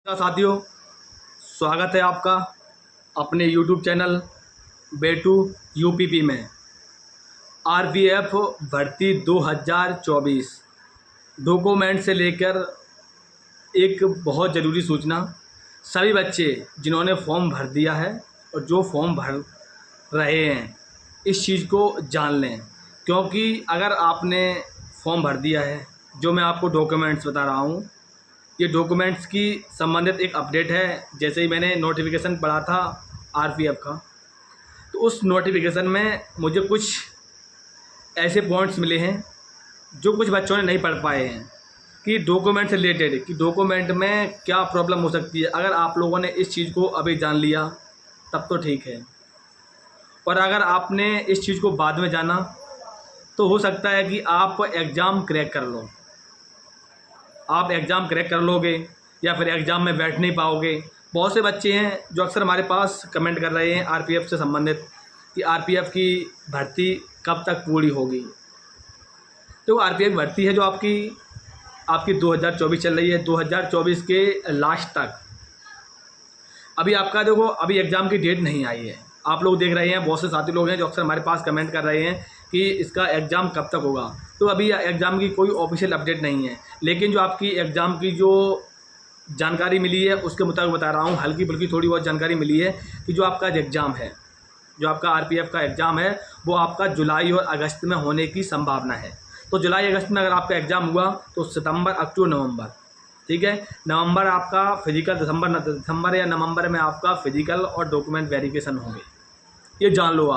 साथियों, स्वागत है आपका अपने YouTube चैनल बेटू यूपीपी में। आरपीएफ भर्ती 2024 डॉक्यूमेंट से लेकर एक बहुत ज़रूरी सूचना। सभी बच्चे जिन्होंने फॉर्म भर दिया है और जो फॉर्म भर रहे हैं इस चीज़ को जान लें, क्योंकि अगर आपने फॉर्म भर दिया है, जो मैं आपको डॉक्यूमेंट्स बता रहा हूँ, ये डॉक्यूमेंट्स की संबंधित एक अपडेट है। जैसे ही मैंने नोटिफिकेशन पढ़ा था आरपीएफ का, तो उस नोटिफिकेशन में मुझे कुछ ऐसे पॉइंट्स मिले हैं जो कुछ बच्चों ने नहीं पढ़ पाए हैं कि डॉक्यूमेंट से रिलेटेड, कि डॉक्यूमेंट में क्या प्रॉब्लम हो सकती है। अगर आप लोगों ने इस चीज़ को अभी जान लिया तब तो ठीक है, और अगर आपने इस चीज़ को बाद में जाना तो हो सकता है कि आप एग्ज़ाम क्रैक कर लो। आप एग्ज़ाम क्रैक कर लोगे या फिर एग्ज़ाम में बैठ नहीं पाओगे। बहुत से बच्चे हैं जो अक्सर हमारे पास कमेंट कर रहे हैं आरपीएफ से संबंधित कि आरपीएफ की भर्ती कब तक पूरी होगी। तो आरपीएफ भर्ती है जो आपकी 2024 चल रही है। 2024 के लास्ट तक अभी आपका देखो, अभी एग्ज़ाम की डेट नहीं आई है। आप लोग देख रहे हैं, बहुत से साथी लोग हैं जो अक्सर हमारे पास कमेंट कर रहे हैं कि इसका एग्ज़ाम कब तक होगा। तो अभी एग्ज़ाम की कोई ऑफिशियल अपडेट नहीं है, लेकिन जो आपकी एग्ज़ाम की जो जानकारी मिली है उसके मुताबिक बता रहा हूँ, हल्की फुल्की थोड़ी बहुत जानकारी मिली है कि जो आपका एग्ज़ाम है, जो आपका आरपीएफ का एग्ज़ाम है, वो आपका जुलाई और अगस्त में होने की संभावना है। तो जुलाई अगस्त में अगर आपका एग्ज़ाम हुआ तो सितंबर, अक्टूबर, नवंबर, ठीक है, नवंबर आपका फिजिकल, दिसंबर या नवंबर में आपका फिजिकल और डॉक्यूमेंट वेरिफिकेशन होंगे। ये जान लो।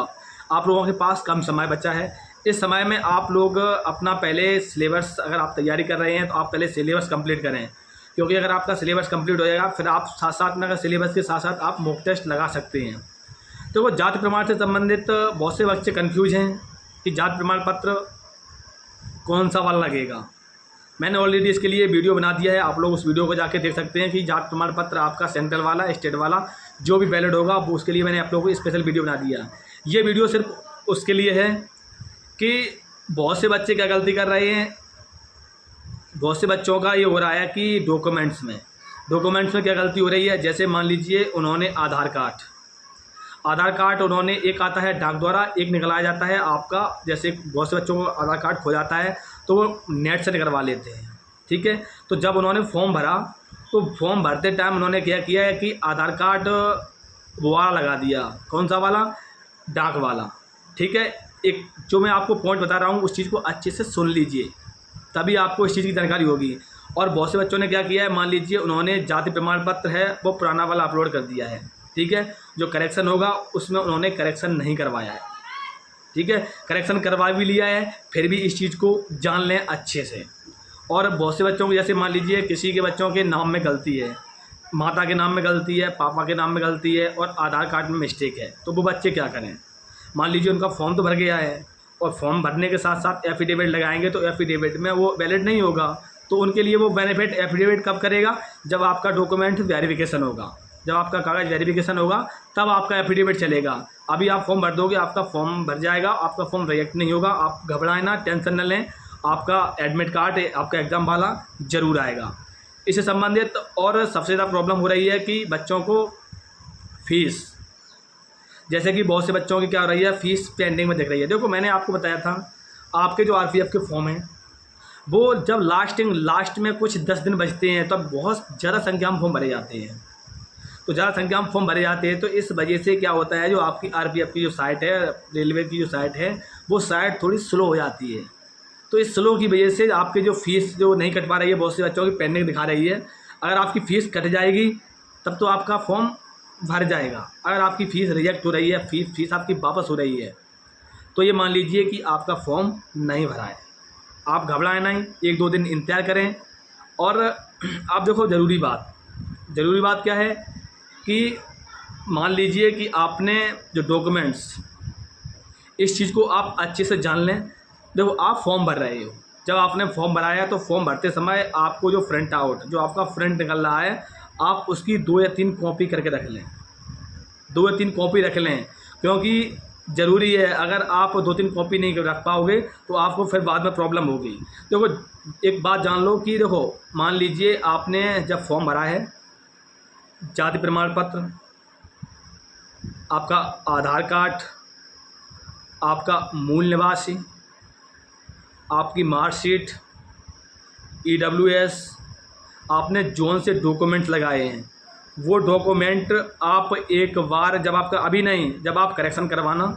आप लोगों के पास कम समय बचा है। इस समय में आप लोग अपना पहले सिलेबस, अगर आप तैयारी कर रहे हैं तो आप पहले सिलेबस कंप्लीट करें, क्योंकि अगर आपका सिलेबस कंप्लीट हो जाएगा फिर आप साथ साथ में, अगर सिलेबस के साथ साथ आप मॉक टेस्ट लगा सकते हैं। तो वो जाति प्रमाण से संबंधित बहुत से बच्चे कंफ्यूज हैं कि जाति प्रमाण पत्र कौन सा वाला लगेगा। मैंने ऑलरेडी इसके लिए वीडियो बना दिया है, आप लोग उस वीडियो को जाके देख सकते हैं कि जाति प्रमाण पत्र आपका सेंट्रल वाला, स्टेट वाला जो भी वैलिड होगा वो उसके लिए मैंने आप लोगों को स्पेशल वीडियो बना दिया। ये वीडियो सिर्फ उसके लिए है कि बहुत से बच्चे क्या गलती कर रहे हैं। बहुत से बच्चों का ये हो रहा है कि डॉक्यूमेंट्स में क्या गलती हो रही है। जैसे मान लीजिए उन्होंने आधार कार्ड उन्होंने, एक आता है डाक द्वारा, एक निकलाया जाता है आपका। जैसे बहुत से बच्चों को आधार कार्ड खो जाता है तो वो नेट से निकलवा लेते हैं, ठीक है। तो जब उन्होंने फॉर्म भरा तो फॉर्म भरते टाइम उन्होंने क्या किया है कि आधार कार्ड वो वाला लगा दिया। कौन सा वाला? डाक वाला, ठीक है। एक जो मैं आपको पॉइंट बता रहा हूँ उस चीज़ को अच्छे से सुन लीजिए, तभी आपको इस चीज़ की जानकारी होगी। और बहुत से बच्चों ने क्या किया है, मान लीजिए उन्होंने जाति प्रमाण पत्र है वो पुराना वाला अपलोड कर दिया है, ठीक है। जो करेक्शन होगा उसमें उन्होंने करेक्शन नहीं करवाया है, ठीक है। करेक्शन करवा भी लिया है, फिर भी इस चीज़ को जान लें अच्छे से। और बहुत से बच्चों को, जैसे मान लीजिए किसी के बच्चों के नाम में गलती है, माता के नाम में गलती है, पापा के नाम में गलती है और आधार कार्ड में मिस्टेक है, तो वो बच्चे क्या करें। मान लीजिए उनका फॉर्म तो भर गया है और फॉर्म भरने के साथ साथ एफिडेविट लगाएंगे, तो एफिडेविट में वो वैलिड नहीं होगा। तो उनके लिए वो बेनिफिट एफिडेविट कब करेगा? जब आपका डॉक्यूमेंट वेरिफिकेशन होगा, जब आपका कागज़ वेरिफिकेशन होगा तब आपका एफिडेविट चलेगा। अभी आप फॉर्म भर दोगे, आपका फॉर्म भर जाएगा, आपका फॉर्म रिजेक्ट नहीं होगा। आप घबराएं ना, टेंशन न लें, आपका एडमिट कार्ड, आपका एग्ज़ाम वाला ज़रूर आएगा। इससे संबंधित और सबसे ज़्यादा प्रॉब्लम हो रही है कि बच्चों को फ़ीस, जैसे कि बहुत से बच्चों की क्या हो रही है, फ़ीस पेंडिंग में दिख रही है। देखो, मैंने आपको बताया था आपके जो आरपीएफ के फॉर्म हैं वो जब लास्ट में कुछ 10 दिन बचते हैं तब बहुत ज़्यादा संख्या में फॉर्म भरे जाते हैं। तो ज़्यादा संख्या में फॉर्म भरे जाते हैं तो इस वजह से क्या होता है, जो आपकी आरपीएफ की जो साइट है, रेलवे की जो साइट है, वो साइट थोड़ी स्लो हो जाती है। तो इस स्लो की वजह से आपके जो फ़ीस जो नहीं कट पा रही है, बहुत से बच्चों की पेंडिंग दिखा रही है। अगर आपकी फ़ीस कट जाएगी तब तो आपका फॉर्म भर जाएगा। अगर आपकी फ़ीस रिजेक्ट हो रही है, फ़ीस आपकी वापस हो रही है, तो ये मान लीजिए कि आपका फॉर्म नहीं भरा है। आप घबराएं नहीं, 1-2 दिन इंतज़ार करें। और आप देखो, ज़रूरी बात क्या है कि मान लीजिए कि आपने जो डॉक्यूमेंट्स, इस चीज़ को आप अच्छे से जान लें। देखो, आप फॉर्म भर रहे हो, जब आपने फॉर्म भराया तो फॉर्म भरते समय आपको जो प्रिंट आउट, जो आपका प्रिंट निकल रहा है, आप उसकी 2 या 3 कॉपी करके रख लें। 2 या 3 कॉपी रख लें, क्योंकि ज़रूरी है। अगर आप 2-3 कॉपी नहीं रख पाओगे तो आपको फिर बाद में प्रॉब्लम होगी। देखो, एक बात जान लो कि देखो, मान लीजिए आपने जब फॉर्म भरा है जाति प्रमाण पत्र, आपका आधार कार्ड, आपका मूल निवासी, आपकी मार्कशीट, EWS, आपने जोन से डॉक्यूमेंट लगाए हैं वो डॉक्यूमेंट आप एक बार जब आपका अभी नहीं, जब आप करेक्शन करवाना,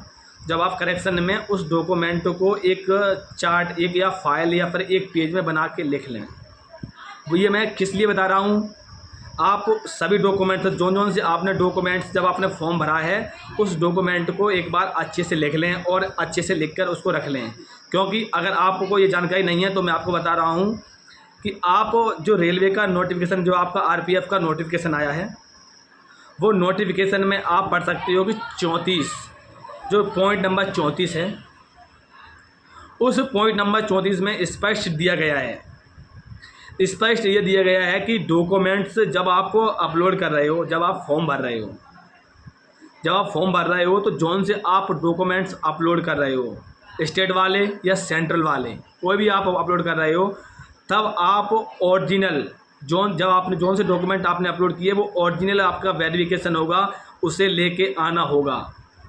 जब आप करेक्शन में उस डॉक्यूमेंट को एक चार्ट, एक या फाइल या फिर एक पेज में बना के लिख लें। वो ये मैं किस लिए बता रहा हूँ, आप सभी डॉक्यूमेंट्स जोन से आपने डॉक्यूमेंट्स जब आपने फॉर्म भरा है उस डॉक्यूमेंट को एक बार अच्छे से लिख लें और अच्छे से लिखकर उसको रख लें। क्योंकि अगर आपको ये जानकारी नहीं है तो मैं आपको बता रहा हूँ कि आप जो रेलवे का नोटिफिकेशन, जो आपका RPF का नोटिफिकेशन आया है, वो नोटिफिकेशन में आप पढ़ सकते हो कि 34, जो पॉइंट नंबर 34 है, उस पॉइंट नंबर 34 में स्पष्ट दिया गया है, स्पष्ट ये दिया गया है कि डॉक्यूमेंट्स जब आप अपलोड कर रहे हो, जब आप फॉर्म भर रहे हो, जब आप फॉर्म भर रहे हो तो जोन से आप डॉक्यूमेंट्स अपलोड कर रहे हो, स्टेट वाले या सेंट्रल वाले कोई भी आप अपलोड कर रहे हो, तब आप ओरिजिनल जोन, जब आपने जोन से डॉक्यूमेंट आपने अपलोड किए वो ओरिजिनल आपका वेरिफिकेशन होगा, उसे लेके आना होगा।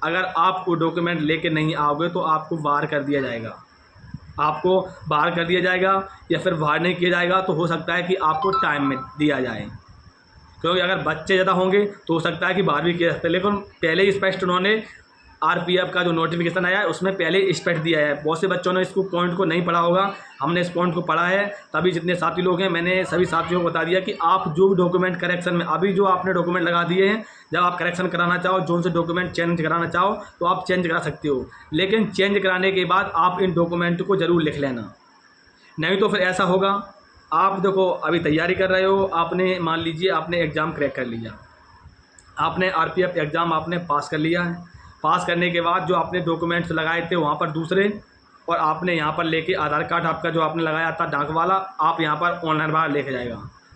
अगर आप वो डॉक्यूमेंट लेके नहीं आओगे तो आपको बाहर कर दिया जाएगा, आपको बाहर कर दिया जाएगा, या फिर बाहर नहीं किया जाएगा तो हो सकता है कि आपको टाइम में दिया जाए। क्योंकि अगर बच्चे ज़्यादा होंगे तो हो सकता है कि बाहर भी किया सकते हैं, लेकिन पहले ही स्पष्ट उन्होंने RPF का जो नोटिफिकेशन आया है उसमें पहले ही स्पष्ट दिया है। बहुत से बच्चों ने इसको पॉइंट को नहीं पढ़ा होगा, हमने इस पॉइंट को पढ़ा है, तभी जितने साथी लोग हैं मैंने सभी साथियों को बता दिया कि आप जो भी डॉक्यूमेंट करेक्शन में, अभी जो आपने डॉक्यूमेंट लगा दिए हैं, जब आप करेक्शन कराना चाहो, जोन से डॉक्यूमेंट चेंज कराना चाहो तो आप चेंज करा सकते हो, लेकिन चेंज कराने के बाद आप इन डॉक्यूमेंट को ज़रूर लिख लेना। नहीं तो फिर ऐसा होगा, आप देखो अभी तैयारी कर रहे हो, आपने मान लीजिए आपने एग्ज़ाम क्रैक कर लिया, आपने RPF एग्ज़ाम आपने पास कर लिया है, पास करने के बाद जो आपने डॉक्यूमेंट्स लगाए थे वहाँ पर दूसरे, और आपने यहाँ पर लेके आधार कार्ड आपका जो आपने लगाया था डाक वाला, आप यहाँ पर ऑनलाइन बाहर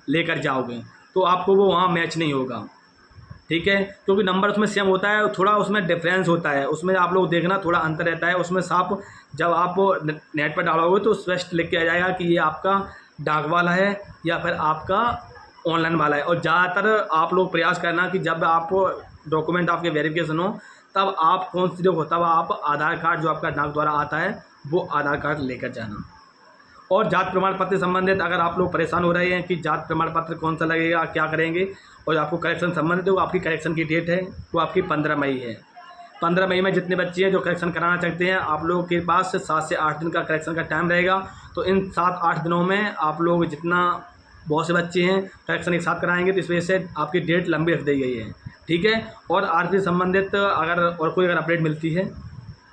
लेकर जाओगे तो आपको वो वहाँ मैच नहीं होगा, ठीक है। क्योंकि नंबर उसमें सेम होता है, थोड़ा उसमें डिफरेंस होता है, उसमें आप लोग देखना थोड़ा अंतर रहता है उसमें। साफ जब आप नेट पर डालोगे तो स्पष्ट लिख के आ जाएगा कि ये आपका डाक वाला है या फिर आपका ऑनलाइन वाला है। और ज़्यादातर आप लोग प्रयास करना कि जब आप डॉक्यूमेंट आपके वेरिफिकेशन हो तब आप कौन सी देखो, तब आप आधार कार्ड जो आपका डाक द्वारा आता है वो आधार कार्ड लेकर जाना। और जात प्रमाण पत्र से संबंधित अगर आप लोग परेशान हो रहे हैं कि जात प्रमाण पत्र कौन सा लगेगा, क्या करेंगे, और आपको करेक्शन संबंधित हो, आपकी करेक्शन की डेट है वो आपकी 15 मई है। 15 मई में जितने बच्चे हैं जो करेक्शन कराना चाहते हैं, आप लोगों के पास 7 से 8 दिन का करेक्शन का टाइम रहेगा। तो इन 7-8 दिनों में आप लोग जितना, बहुत से बच्चे हैं करेक्शन एक साथ कराएंगे तो इस वजह से आपकी डेट लंबी रख दी गई है, ठीक है। और RPF संबंधित अगर कोई अपडेट मिलती है,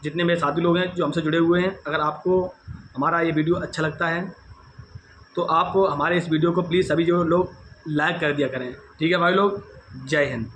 जितने मेरे साथी लोग हैं जो हमसे जुड़े हुए हैं, अगर आपको हमारा ये वीडियो अच्छा लगता है तो आप हमारे इस वीडियो को प्लीज़ सभी जो लोग लाइक कर दिया करें, ठीक है भाई लोग। जय हिंद।